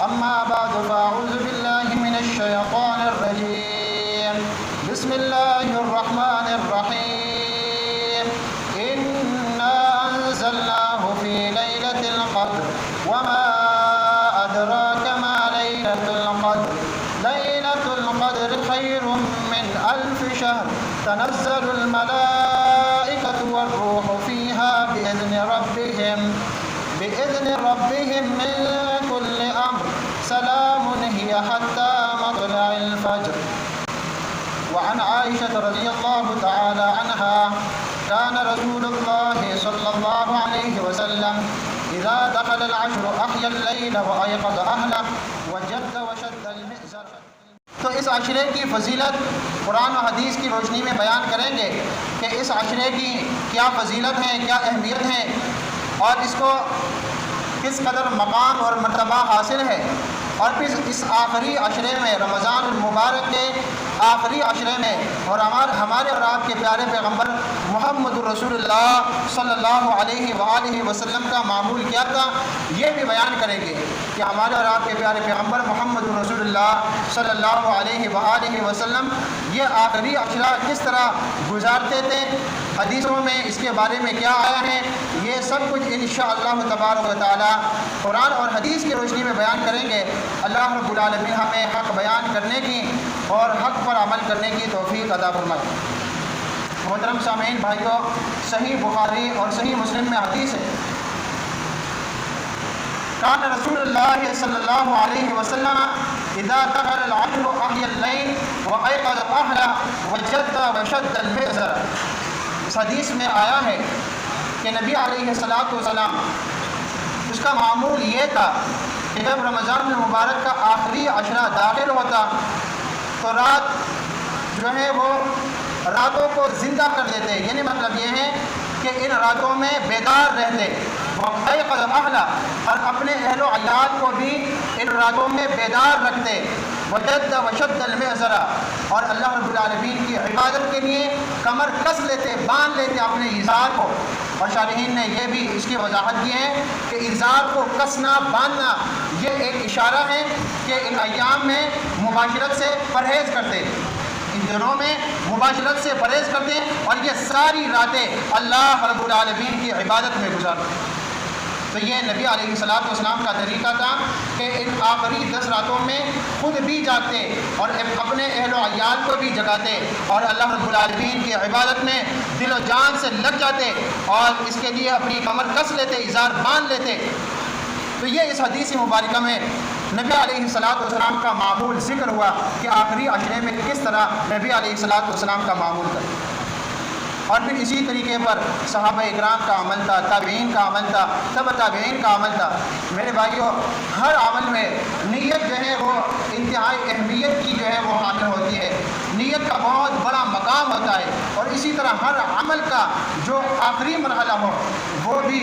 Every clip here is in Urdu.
أما بعد فأعوذ بالله من الشيطان الرجيم بسم الله الرحمن الرحيم إنا أنزلناه في ليلة القدر وما أدراك ما ليلة القدر ليلة القدر خير من 1000 شهر تنزل الملائكة والروح فيها بإذن ربهم من كل أمر سلام هي حتى مطلع الفجر. وعن عائشة رضي الله تعالى عنها كان رسول الله صلى الله عليه وسلم إذا دخل العشر أحيا الليل وأيقظ أهله وجد وشد المئزر. تو اس عشرے کی فضیلت قرآن و حدیث کی روشنی میں بیان کریں گے کہ اس عشرے کی کیا فضیلت ہے، کیا اہمیت ہے، اور اس کو کس قدر مقام اور مرتبہ حاصل ہے. اور پھر اس آخری عشرے میں، رمضان المبارک کے آخری عشرے میں، اور ہمارے اور آپ کے پیارے پیغمبر محمد رسول اللہ صلی اللہ علیہ وآلہ وسلم کا معمول کیا تھا، یہ بھی بیان کریں گے کہ ہمارے اور آپ کے پیارے پیغمبر محمد رسول اللہ صلی اللہ علیہ وآلہ وسلم یہ آخری عشرہ کس طرح گزارتے تھے، حدیثوں میں اس کے بارے میں کیا آیا ہے. یہ سب کچھ انشاءاللہ تبارک و تعالی قرآن اور حدیث کی روشنی میں بیان کریں گے. اللہ رب العالمین ہمیں حق بیان کرنے کی اور حق پر عمل کرنے کی توفیق عطا فرمائے. محترم سامعین بھائیو، صحیح بخاری اور صحیح مسلم میں حدیث ہے، کان رسول اللہ صلی اللہ علیہ وسلم اذا دخل العشر احیا اللیل وایقظ اہلہ وجد وشد المئزر. اس حدیث میں آیا ہے کہ نبی علیہ الصلوۃ والسلام اس کا معمول یہ تھا کہ جب رمضان المبارک کا آخری عشرہ داخل ہوتا تو رات جو ہے وہ راتوں کو زندہ کر دیتے، یعنی مطلب یہ ہے کہ ان راتوں میں بیدار رہتے، وَأَيْقَظَ أَهْلَهُ، اور اپنے اہل و عیال کو بھی ان راتوں میں بیدار رکھتے، وَجَدَّ وَشَدَّ الْمِئْزَرَ، اور اللہ رب العالمین کی عبادت کے لیے کمر کس لیتے، باندھ لیتے اپنے ازار کو. اور شارحین نے یہ بھی اس کی وضاحت کی ہے کہ ازار کو کسنا، باندھنا یہ ایک اشارہ ہے کہ ان ایام میں مباشرت سے پرہیز کرتے، ان دنوں میں مباشرت سے پرہیز کرتے اور یہ ساری راتیں اللہ رب العالمین کی عبادت میں گزارتے. تو یہ نبی علیہ الصلوۃ والسلام کا طریقہ تھا کہ ان آخری 10 راتوں میں خود بھی جاگتے اور اپنے اہل و عیال کو بھی جگاتے اور اللہ رب العالمین کی عبادت میں دل و جان سے لگ جاتے اور اس کے لیے اپنی کمر کس لیتے، ازار باندھ لیتے. تو یہ اس حدیث مبارکہ میں نبی علیہ الصلوۃ والسلام کا معمول ذکر ہوا کہ آخری عشرے میں کس طرح نبی علیہ الصلوۃ والسلام کا معمول تھا. اور پھر اسی طریقے پر صحابہ اکرام کا عمل تھا، تابعین کا عمل تھا، تبع تابعین کا عمل تھا. میرے بھائیوں، ہر عمل میں نیت جو ہے وہ انتہائی اہمیت کی جو ہے وہ حامل ہوتی ہے. نیت کا بہت بڑا مقام ہوتا ہے اور اسی طرح ہر عمل کا جو آخری مرحلہ ہو وہ بھی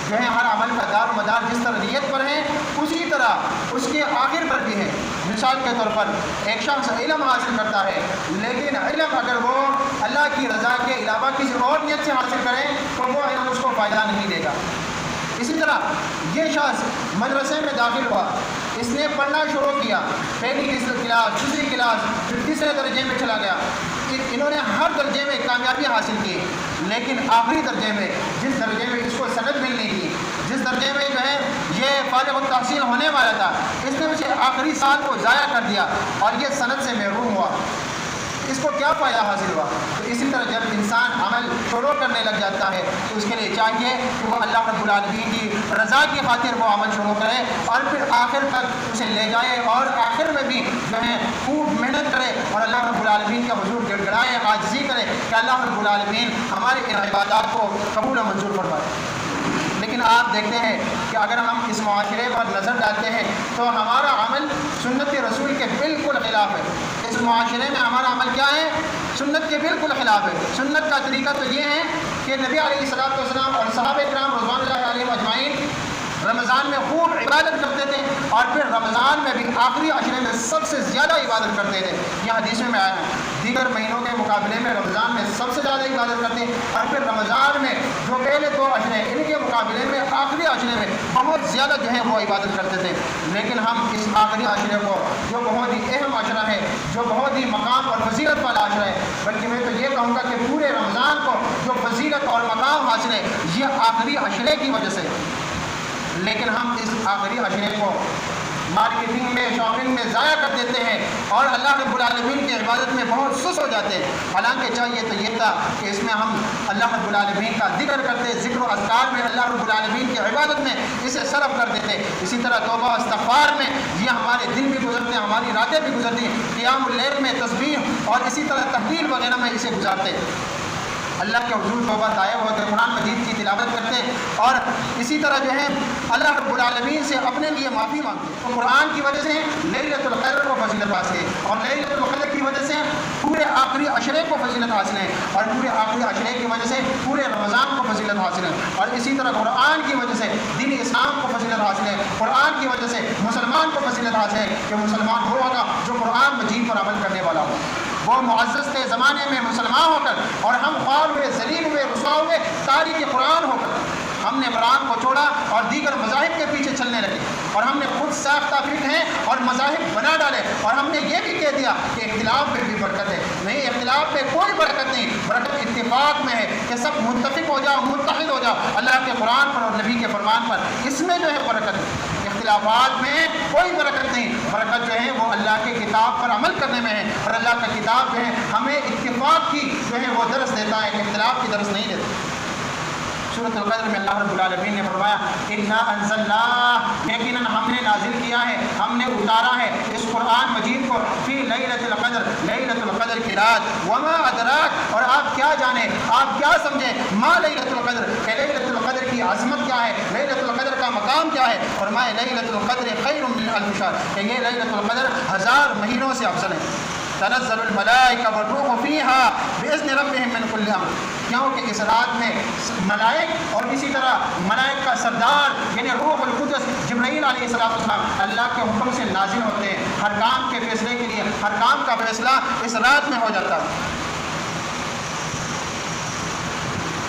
جو ہے ہر عمل کا دار و مدار جس طرح نیت پر ہے اسی طرح اس کے آخر پر بھی ہے. مثال کے طور پر ایک شخص علم حاصل کرتا ہے، لیکن علم اگر وہ اللہ کی رضا کے علاوہ کسی اور نیت سے حاصل کرے تو وہ علم اس کو فائدہ نہیں دے گا. اسی طرح یہ شخص مدرسے میں داخل ہوا، اس نے پڑھنا شروع کیا، پہلی کلاس، دوسری کلاس، پھر تیسرے درجے میں چلا گیا. انہوں نے ہر درجے میں کامیابی حاصل کی، لیکن آخری درجے میں جس درجے میں اس کو سند ملنی تھی، جس درجے میں جو ہے یہ فارغ التحصیل ہونے والا تھا، اس نے اسے آخری سال کو ضائع کر دیا اور یہ سند سے محروم ہوا. اس کو کیا فائدہ حاصل ہوا؟ تو اسی طرح جب انسان عمل شروع کرنے لگ جاتا ہے تو اس کے لیے چاہیے کہ وہ اللہ رب العالمین کی رضا کی خاطر وہ عمل شروع کرے اور پھر آخر تک اسے لے جائے اور آخر میں بھی جو ہے خوب محنت کرے اور اللہ رب العالمین کے حضور گڑ گڑائے، عاجزی کرے کہ اللہ رب العالمین ہماری ان عبادات کو قبول و منظور فرمائے. لیکن آپ دیکھتے ہیں کہ اگر ہم اس معاشرے پر نظر ڈالتے ہیں تو ہمارا عمل سنت رسول کے بالکل خلاف ہے. اس معاشرے میں ہمارا عمل کیا ہے؟ سنت کے بالکل خلاف ہے. سنت کا طریقہ تو یہ ہے کہ نبی علیہ الصلوۃ والسلام اور صحابہ کرام رضوان اللہ علیہم اجمعین رمضان میں خوب عبادت کرتے تھے اور پھر رمضان میں بھی آخری عشرے میں سب سے زیادہ عبادت کرتے تھے. یہ حدیث میں آیا ہے. دیگر مہینوں کے مقابلے میں رمضان میں سب سے زیادہ عبادت کرتے ہیں اور پھر رمضان میں جو پہلے 2 عشرے ان کے مقابلے میں آخری عشرے میں بہت زیادہ جو ہے وہ عبادت کرتے تھے. لیکن ہم اس آخری عشرے کو جو بہت ہی اہم عشرہ ہے, جو بہت ہی مقام اور فضیلت والا عشرہ ہے, بلکہ میں تو یہ کہوں گا کہ پورے رمضان کو جو فضیلت اور مقام حاصل ہے یہ آخری عشرے کی وجہ سے. لیکن ہم اس آخری عشرے کو مارکیٹنگ میں, شاپنگ میں ضائع کر دیتے ہیں اور اللہ رب العالمین کی عبادت میں بہت سست ہو جاتے ہیں. حالانکہ چاہیے تو یہ تھا کہ اس میں ہم اللہ رب العالمین کا ذکر کرتے, ذکر و اذکار میں اللہ رب العالمین کی عبادت میں اسے صرف کر دیتے. اسی طرح توبہ و استغفار میں یہ ہمارے دن بھی گزرتے ہیں, ہماری راتیں بھی گزرتی ہیں. قیام اللیل میں تسبیح اور اسی طرح تحلیل وغیرہ میں اسے گزارتے. اللہ کے حضور توبہ طائب ہوتے, قرآن مجید کی تلاوت کرتے اور اسی طرح جو ہے اللہ رب العالمین سے اپنے لیے معافی مانگتے. تو قرآن کی وجہ سے لیلۃ القدر کو فضیلت حاصل ہے اور لیلۃ القدر کی وجہ سے پورے آخری عشرے کو فضیلت حاصل ہے اور پورے آخری عشرے کی وجہ سے پورے رمضان کو فضیلت حاصل ہے اور اسی طرح قرآن کی وجہ سے دین اسلام کو فضیلت حاصل ہے. قرآن کی وجہ سے مسلمان کو فضیلت حاصل ہے کہ مسلمان وہ ہوگا جو قرآن مجید پر عمل کرنے والا ہو. وہ معزز تھے زمانے میں مسلمان ہو کر اور ہم خوار ہوئے, ذلیل ہوئے, رسوا ہوئے تاریخ قرآن ہو کر. ہم نے قرآن کو چھوڑا اور دیگر مذاہب کے پیچھے چلنے لگے اور ہم نے خود ساختہ فکر ہیں اور مذاہب بنا ڈالے اور ہم نے یہ بھی کہہ دیا کہ اختلاف میں بھی برکت ہے. نہیں, اختلاف میں کوئی برکت نہیں, برکت اتفاق میں ہے کہ سب متفق ہو جاؤ, متحد ہو جاؤ اللہ کے قرآن پر اور نبی کے فرمان پر. اس میں جو ہے برکت ہے. اختلافات میں کوئی برکت نہیں. برکت جو ہے وہ اللہ کے کتاب پر عمل کرنے میں ہے اور اللہ کا کتاب جو ہے ہمیں اتفاق کی جو ہے وہ درس دیتا ہے, اختلاف کی درس نہیں دیتا. سورۃ القدر میں اللہ رب العالمین نے فرمایا انا انزلناہ, یقیناً ہم نے نازل کیا ہے, ہم نے اتارا ہے اس قرآن مجید کو فی لیلۃ القدر, لیلۃ القدر کی رات. وما ادراک, اور آپ کیا جانیں, آپ کیا سمجھیں, ما لیلۃ القدر, کہ لیلۃ القدر کی عظمت کیا ہے, لیلۃ القدر کا مقام کیا ہے. فرمائے لیلۃ القدر خیر من الف شہر, کہ یہ لیلۃ القدر 1000 مہینوں سے افضل ہے. تنزل الملائکہ والروح فیہا باذن ربہم من کل امر, کیونکہ اس رات میں ملائک اور اسی طرح ملائک کا سردار یعنی روح القدس جبرائیل علیہ السلام اللہ کے حکم سے نازل ہوتے ہیں. ہر کام کے فیصلے کے لیے, ہر کام کا فیصلہ اس رات میں ہو جاتا ہے.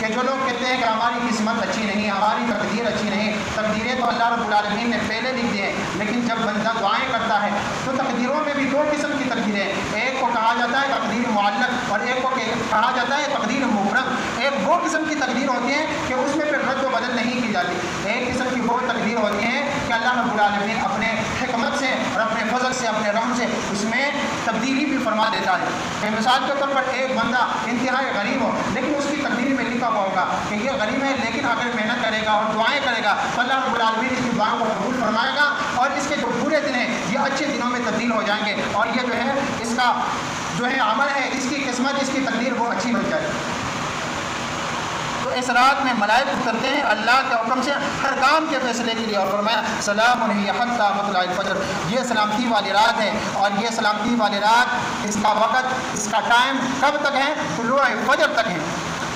کہ جو لوگ کہتے ہیں کہ ہماری قسمت اچھی نہیں, ہماری تقدیر اچھی نہیں, تقدیریں تو اللہ رب العالمین نے پہلے لکھ دی ہیں, لیکن جب بندہ دعائیں کرتا ہے تو تقدیروں میں بھی 2 قسم کی تقدیریں ہیں. ایک کو کہا جاتا ہے تقدیر معلق اور ایک کو کہا جاتا ہے تقدیر مبرم. ایک وہ قسم کی تقدیر ہوتی ہے کہ اس میں پھر رد و بدل نہیں کی جاتی. ایک قسم کی وہ تقدیر ہوتی ہے کہ اللہ رب العالمین اپنے حکمت سے اور اپنے فضل سے, اپنے رحم سے اس میں تبدیلی بھی فرما دیتا ہے. کہ مثال کے طور پر ایک بندہ انتہائی غریب ہو لیکن اس کی تقدیر میں لکھا ہوا ہوگا کہ یہ غریب ہے, لیکن اگر محنت کرے گا اور دعائیں کرے گا تو اللہ رب العالمین اس کی دعاؤں کو قبول فرمائے گا اور اس کے جو برے دن ہیں یہ اچھے دنوں میں تبدیل ہو جائیں گے اور یہ جو ہے اس کا جو ہے عمل ہے, اس کی قسمت, اس کی تقدیر وہ اچھی ہو جائے گی. تو اس رات میں ملائک اترتے ہیں اللہ کے حکم سے ہر کام کے فیصلے کے لیے. اور فرمایا سلام ہی حتی مطلع الفجر, یہ سلامتی والی رات ہے اور یہ سلامتی والی رات اس کا وقت, اس کا ٹائم کب تک ہے, طلوع فجر تک ہے.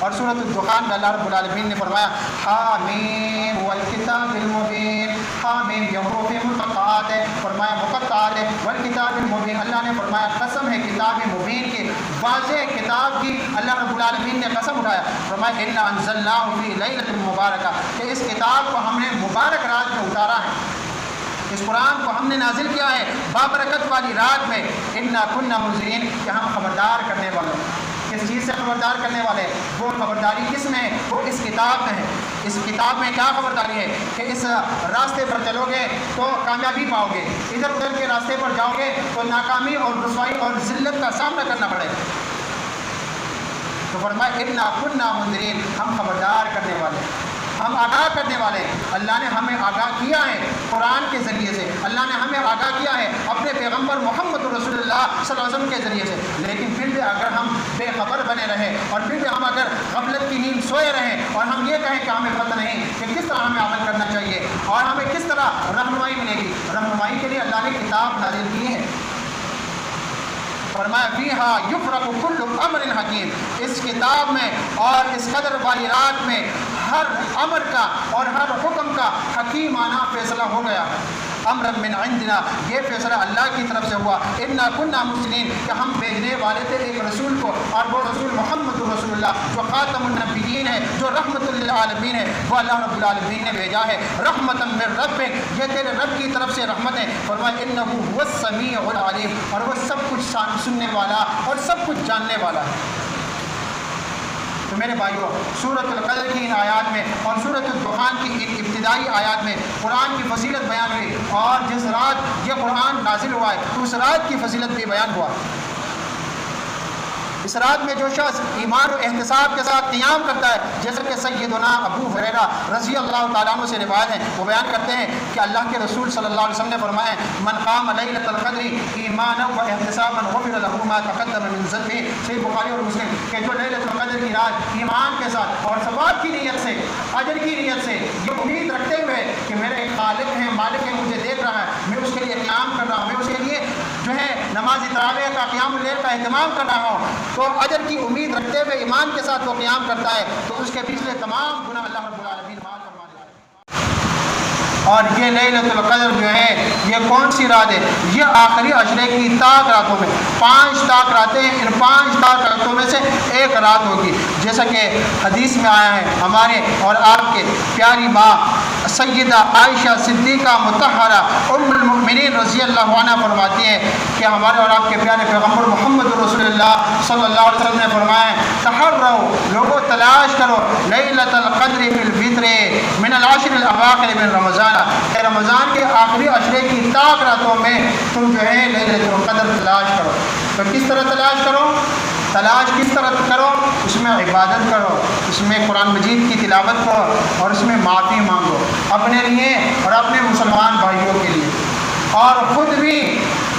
اور سورۃ الدخان میں اللہ رب العالمین نے فرمایا حامیم والکتاب المبین, حامیم یہ حروف مقطعات ہے, فرمایا مقطعات ہے, والکتاب المبین, اللہ نے فرمایا قسم ہے کتاب مبین کی, واضح کتاب کی اللہ رب العالمین نے قسم اٹھایا. فرمایا انا انزلناہ فی لیلۃ مبارکہ, کہ اس کتاب کو ہم نے مبارک رات میں اتارا ہے, اس قرآن کو ہم نے نازل کیا ہے بابرکت والی رات میں. انا کنا منذرین, کہ ہم خبردار کرنے والے. کس چیز سے خبردار کرنے والے؟ وہ خبرداری کس میں ہے, وہ اس کتاب میں ہے. اس کتاب میں کیا خبرداری ہے کہ اس راستے پر چلو گے تو کامیابی پاؤ گے, ادھر ادھر کے راستے پر جاؤ گے تو ناکامی اور رسوائی اور ذلت کا سامنا کرنا پڑے گا. تو فرمایا انا کنا منذرین, ہم خبردار کرنے والے, ہم آگاہ کرنے والے ہیں. اللہ نے ہمیں آگاہ کیا ہے قرآن کے ذریعے سے, اللہ نے ہمیں آگاہ کیا ہے اپنے پیغمبر محمد رسول اللہ صلی اللہ علیہ وسلم کے ذریعے سے. لیکن پھر بھی اگر ہم بے خبر بنے رہیں اور پھر بھی ہم اگر غفلت کی نیند سوئے رہیں اور ہم یہ کہیں کہ ہمیں پتہ نہیں کہ کس طرح ہمیں عمل کرنا چاہیے اور ہمیں کس طرح رہنمائی ملے گی, رہنمائی کے لیے اللہ نے کتاب نازل کی ہے. فرمایا فیہا یفرق کل امر حکیم, اس کتاب میں اور اس قدر والی رات میں ہر امر کا اور ہر حکم کا حکیمانہ فیصلہ ہو گیا ہے۔ امر من عندنا، یہ فیصلہ اللہ کی طرف سے ہوا۔ انا كنا مرسلین، کہ ہم بھیجنے والے تھے ایک رسول کو، اور وہ رسول محمد رسول اللہ جو خاتم النبیین ہے، جو رحمت للعالمین ہے، وہ اللہ رب العالمین نے بھیجا ہے۔ رحمتا من ربک، یہ تیرے رب کی طرف سے رحمت ہے۔ فرمایا انہ هو السمیع العلیم، اور وہ سب کچھ سننے والا اور سب کچھ جاننے والا ہے۔ تو میرے بھائیوں، سورۃ القدر کی ان آیات میں اور سورۃ الدخان کی ان ابتدائی آیات میں قرآن کی فضیلت بیان ہوئی، اور جس رات یہ قرآن نازل ہوا ہے اس رات کی فضیلت بھی بیان ہوا۔ اس رات میں جو شخص ایمان و احتساب کے ساتھ قیام کرتا ہے، جیسا کہ سیدنا ابو ہریرہ رضی اللہ تعالیٰ عنہ سے روایت ہے، وہ بیان کرتے ہیں کہ اللہ کے رسول صلی اللہ علیہ وسلم نے فرمایا من قام لیلۃ القدر ایمانا و احتسابا غفر له ما تقدم من ذنبه، صحیح بخاری اور مسلم، کہ جو لیلۃ القدر کی رات ایمان کے ساتھ اور ثواب کی نیت سے، اجر کی نیت سے، یہ امید رکھتے ہوئے کہ میرے خالق ہیں، مالک ہے، مجھے دیکھ رہا ہے، میں اس کے لیے قیام کر رہا ہوں، میں اس کے لیے جو ہے نماز تراویح کا، قیام اللیل کا اہتمام کر رہا ہوں، تو اجر کی امید رکھتے ہوئے ایمان کے ساتھ وہ قیام کرتا ہے، تو اس کے پچھلے تمام گناہ اللہ رب العالمین معاف فرما دیتا ہے۔ اور یہ لیلۃ القدر جو ہے یہ کون سی رات ہے؟ یہ آخری عشرے کی تاک راتوں میں 5 تاک راتیں ہیں، ان 5 تاک راتوں میں سے ایک رات ہوگی، جیسا کہ حدیث میں آیا ہے۔ ہمارے اور آپ کے پیاری ماں سیدہ عائشہ صدیقہ مطہرہ ام المؤمنین رضی اللہ عنہ فرماتی ہیں کہ ہمارے اور آپ کے پیارے پیغمبر محمد رسول اللہ صلی اللہ علیہ وسلم نے فرمایا تحروا، لوگوں تلاش کرو لیلۃ القدر فی الفطر من العشر الاواخر من رمضان، کہ رمضان کے آخری عشرے کی تاک راتوں میں تم جو ہے لیلۃ القدر تلاش کرو۔ تو کس طرح تلاش کرو؟ تلاش کس طرح کرو؟ اس میں عبادت کرو، اس میں قرآن مجید کی تلاوت کرو، اور اس میں معافی مانگو اپنے لیے اور اپنے مسلمان بھائیوں کے لیے، اور خود بھی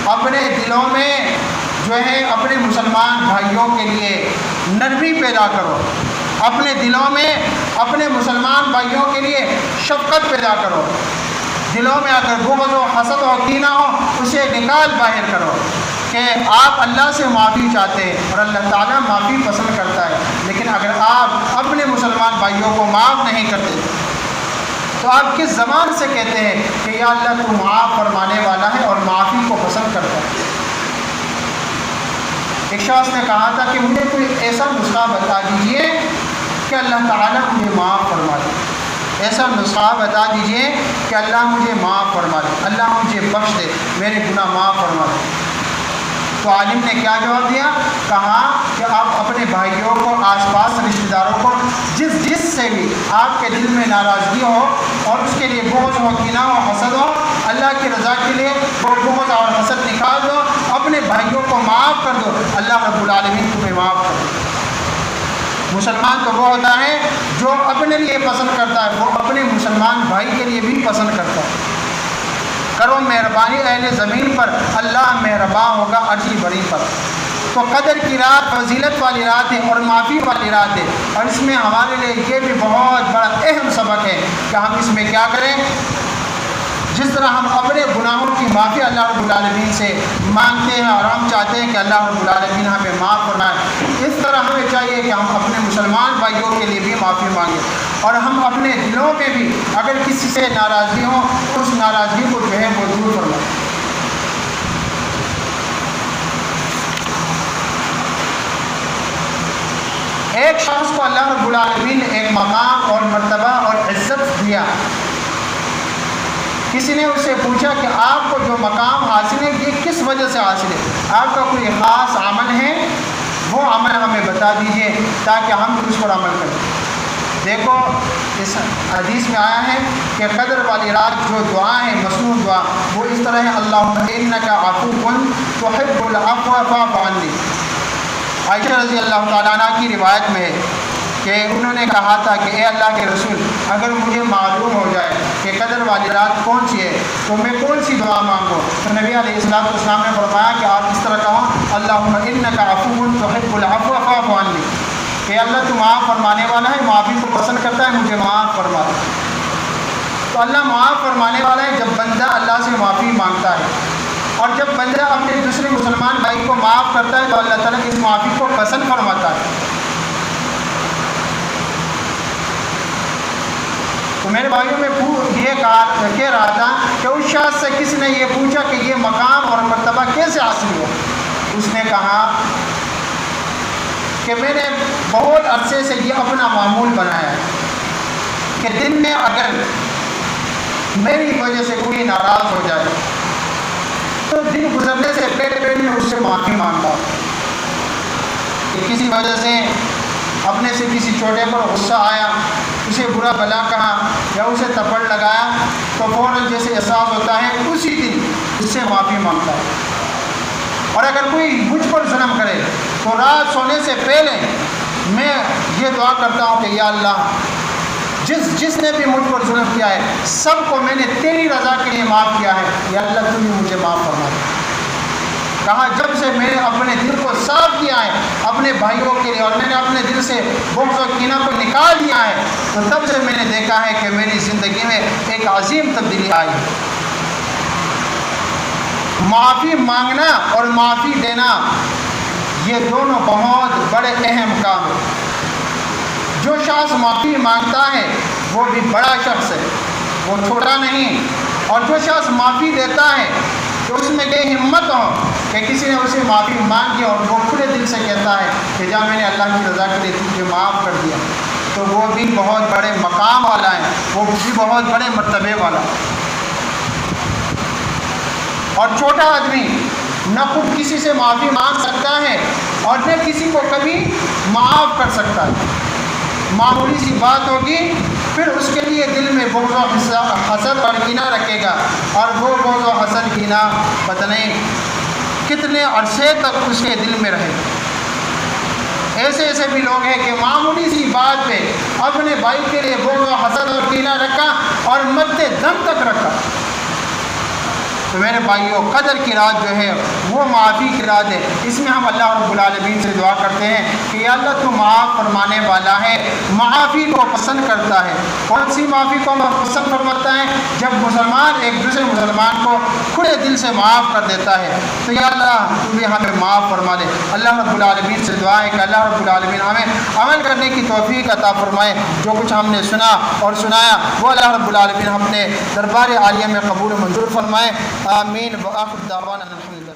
اپنے دلوں میں جو ہے اپنے مسلمان بھائیوں کے لیے نرمی پیدا کرو، اپنے دلوں میں اپنے مسلمان بھائیوں کے لیے شفقت پیدا کرو، دلوں میں اگر بغض و حسد و کینہ ہو اسے نکال باہر کرو، کہ آپ اللہ سے معافی چاہتے ہیں اور اللہ تعالیٰ معافی پسند کرتا ہے، لیکن اگر آپ اپنے مسلمان بھائیوں کو معاف نہیں کرتے تو آپ کس زبان سے کہتے ہیں کہ یا اللہ تو معاف فرمانے والا ہے اور معافی کو پسند کرتا ہے؟ ایک شخص نے کہا تھا کہ مجھے کوئی ایسا نسخہ بتا دیجئے کہ اللہ تعالیٰ مجھے معاف فرما دے، ایسا نسخہ بتا دیجئے کہ اللہ مجھے معاف فرما دے، اللہ مجھے بخش دے، میرے گناہ معاف فرما دے۔ تو عالم نے کیا جواب دیا؟ کہا کہ آپ اپنے بھائیوں کو، آس پاس رشتہ داروں کو، جس سے بھی آپ کے دل میں ناراضگی ہو اور اس کے لیے بغض ہو، کینہ ہو، حسد ہو، اللہ کی رضا کے لیے وہ بغض اور حسد نکال دو، اپنے بھائیوں کو معاف کر دو، اللہ رب العالمین تمہیں معاف کر دو۔ مسلمان تو وہ ہوتا ہے جو اپنے لیے پسند کرتا ہے، وہ اپنے مسلمان بھائی کے لیے بھی پسند کرتا ہے۔ کرو مہربانی اہل زمین پر، اللہ مہربان ہوگا عرش بڑی پر۔ تو قدر کی رات فضیلت والی رات ہے اور معافی والی رات ہے، اور اس میں ہمارے لیے یہ بھی بہت بڑا اہم سبق ہے کہ ہم اس میں کیا کریں۔ جس طرح ہم اپنے گناہوں کی معافی اللہ رب العالمین سے مانگتے ہیں اور ہم چاہتے ہیں کہ اللہ رب العالمین ہمیں معاف فرمائے، اس طرح ہمیں چاہیے کہ ہم اپنے مسلمان بھائیوں کے لیے بھی معافی مانگیں، اور ہم اپنے دلوں میں بھی اگر کسی سے ناراضگی ہو اس ناراضگی کو جو ہے وہ دور فرمائیں۔ ایک شخص کو اللہ رب العالمین نے ایک مقام اور مرتبہ اور عزت دیا۔ کسی نے اس سے پوچھا کہ آپ کو جو مقام حاصل ہے یہ کس وجہ سے حاصل ہے؟ آپ کا کوئی خاص عمل ہے؟ وہ عمل ہمیں بتا دیجئے تاکہ ہم اس پر عمل کریں۔ دیکھو اس حدیث میں آیا ہے کہ قدر والی رات جو دعا ہے، مسنون دعا، وہ اس طرح ہے اللہم انک عفو تحب العفو فاعف عنی۔ عائشہ رضی اللہ تعالیٰ عنہ کی روایت میں ہے کہ انہوں نے کہا تھا کہ اے اللہ کے رسول، اگر مجھے معلوم ہو جائے کہ قدر والی رات کون سی ہے تو میں کون سی دعا مانگوں؟ تو نبی علیہ السلام نے فرمایا کہ آپ اس طرح کہو اللہم انک عفو تحب العفو فاعف عنی، کہ اللہ تو معاف فرمانے والا ہے، معافی کو پسند کرتا ہے، مجھے معاف فرما دے۔ تو اللہ معاف فرمانے والا ہے جب بندہ اللہ سے معافی مانگتا ہے، اور جب بندہ اپنے دوسرے مسلمان بھائی کو معاف کرتا ہے تو اللہ تعالیٰ اس معافی کو پسند فرماتا ہے۔ تو میرے بھائیوں میں یہ کہہ رہا تھا کہ اس شخص سے کسی نے یہ پوچھا کہ یہ مقام اور مرتبہ کیسے حاصل ہوا؟ اس نے کہا کہ میں نے بہت عرصے سے یہ اپنا معمول بنایا ہے کہ دن میں اگر میری وجہ سے کوئی ناراض ہو جائے تو دن گزرنے سے پہلے میں اس سے معافی مانگتا ہوں کہ کسی وجہ سے اپنے سے کسی چھوٹے پر غصہ آیا، اسے برا بلا کہا یا اسے تھپڑ لگایا تو فوراً جیسے احساس ہوتا ہے اسی دن اس سے معافی مانگتا ہے۔ اور اگر کوئی مجھ پر ظلم کرے تو رات سونے سے پہلے میں یہ دعا کرتا ہوں کہ یا اللہ جس نے بھی مجھ پر ظلم کیا ہے سب کو میں نے تیری رضا کے لیے معاف کیا ہے، یا اللہ تو بھی مجھے معاف فرما دے۔ کہا جب سے میں نے اپنے دل کو صاف کیا ہے اپنے بھائیوں کے لیے اور میں نے اپنے دل سے بغض و کینہ کو نکال دیا ہے تو تب سے میں نے دیکھا ہے کہ میری زندگی میں ایک عظیم تبدیلی آئی۔ معافی مانگنا اور معافی دینا یہ دونوں بہت بڑے اہم کام ہیں۔ جو شخص معافی مانگتا ہے وہ بھی بڑا شخص ہے، وہ چھوٹا نہیں، اور جو شخص معافی دیتا ہے تو اس میں یہ ہمت ہو کہ کسی نے اسے معافی مانگی اور وہ کھلے دل سے کہتا ہے کہ جب میں نے اللہ کی رضا کے لیے تجھے معاف کر دیا، تو وہ بھی بہت بڑے مقام والا ہے، وہ بھی بہت بڑے مرتبے والا۔ اور چھوٹا آدمی نہ خود کسی سے معافی مانگ سکتا ہے اور نہ کسی کو کبھی معاف کر سکتا ہے۔ معمولی سی بات ہوگی پھر اس کے لیے دل میں بغض و حسد اور کینہ رکھے گا، اور وہ بغض و حسد کینہ پتہ نہیں کتنے عرصے تک اس کے دل میں رہے۔ ایسے بھی لوگ ہیں کہ معمولی سی بات پہ اپنے بھائی کے لیے بغض و حسد اور کینہ رکھا اور مرتے دم تک رکھا۔ تو میرے بھائیوں قدر کی رات جو ہے وہ معافی کی رات ہے۔ اس میں ہم اللہ رب العالمین سے دعا کرتے ہیں کہ یا اللہ تو معاف فرمانے والا ہے، معافی کو پسند کرتا ہے۔ کون سی معافی کو پسند فرماتا ہے؟ جب مسلمان ایک دوسرے مسلمان کو کھلے دل سے معاف کر دیتا ہے۔ تو یا اللہ تو بھی ہمیں معاف فرما دے۔ اللہ رب العالمین سے دعا ہے کہ اللہ رب العالمین ہمیں عمل کرنے کی توفیق عطا فرمائے۔ جو کچھ ہم نے سنا اور سنایا وہ اللہ رب العالمین اپنے دربار عالیہ میں قبول و منظور فرمائے۔ آمین وآخر دعوانا الحمدللہ۔